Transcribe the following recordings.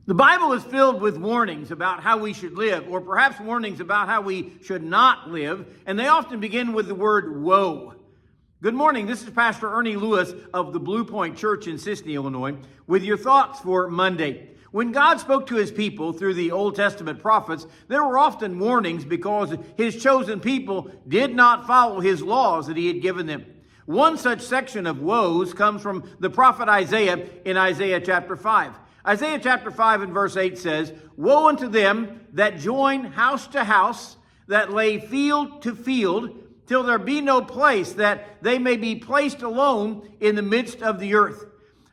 The Bible is filled with warnings about how we should live, or perhaps warnings about how we should not live, and they often begin with the word woe. Good morning, this is Pastor Ernie Lewis of the Blue Point Church in Sisney, Illinois, with your thoughts for Monday. When God spoke to his people through the Old Testament prophets, there were often warnings because his chosen people did not follow his laws that he had given them. One such section of woes comes from the prophet Isaiah in Isaiah chapter 5. Isaiah chapter 5 and verse 8 says, "Woe unto them that join house to house, that lay field to field, till there be no place, that they may be placed alone in the midst of the earth."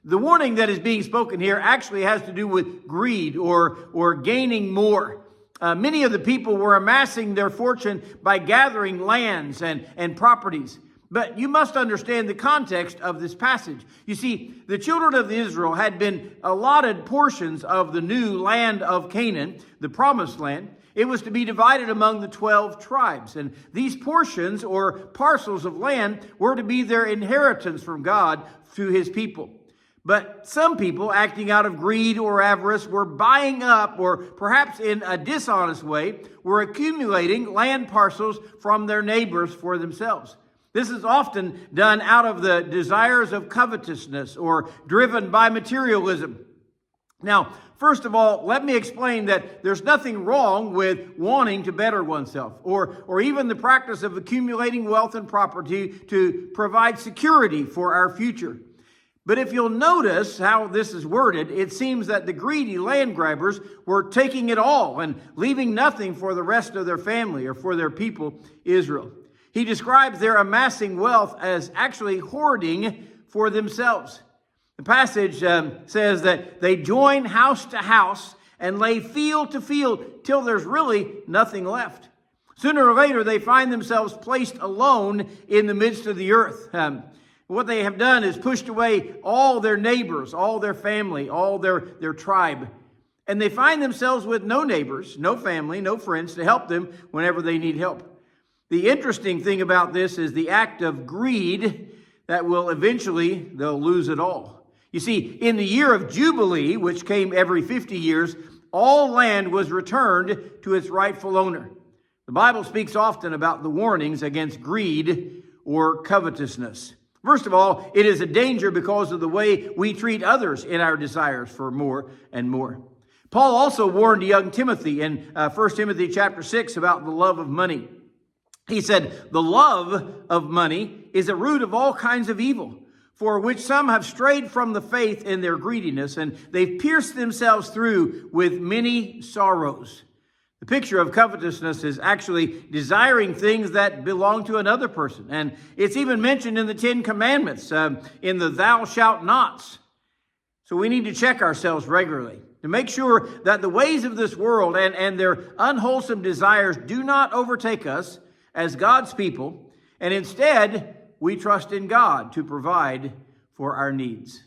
The warning that is being spoken here actually has to do with greed or gaining more. Many of the people were amassing their fortune by gathering lands and properties. But you must understand the context of this passage. You see, the children of Israel had been allotted portions of the new land of Canaan, the promised land. It was to be divided among the 12 tribes. And these portions or parcels of land were to be their inheritance from God to his people. But some people, acting out of greed or avarice, were buying up, or perhaps in a dishonest way, were accumulating land parcels from their neighbors for themselves. This is often done out of the desires of covetousness or driven by materialism. Now, first of all, let me explain that there's nothing wrong with wanting to better oneself or even the practice of accumulating wealth and property to provide security for our future. But if you'll notice how this is worded, it seems that the greedy land grabbers were taking it all and leaving nothing for the rest of their family or for their people, Israel. He describes their amassing wealth as actually hoarding for themselves. The passage says that they join house to house and lay field to field till there's really nothing left. Sooner or later, they find themselves placed alone in the midst of the earth. What they have done is pushed away all their neighbors, all their family, all their tribe. And they find themselves with no neighbors, no family, no friends to help them whenever they need help. The interesting thing about this is the act of greed that will eventually, they'll lose it all. You see, in the year of Jubilee, which came every 50 years, all land was returned to its rightful owner. The Bible speaks often about the warnings against greed or covetousness. First of all, it is a danger because of the way we treat others in our desires for more and more. Paul also warned young Timothy in 1 Timothy chapter 6 about the love of money. He said, "The love of money is a root of all kinds of evil, for which some have strayed from the faith in their greediness, and they've pierced themselves through with many sorrows." The picture of covetousness is actually desiring things that belong to another person. And it's even mentioned in the 10 Commandments, in the thou shalt nots. So we need to check ourselves regularly to make sure that the ways of this world and their unwholesome desires do not overtake us as God's people, and instead we trust in God to provide for our needs.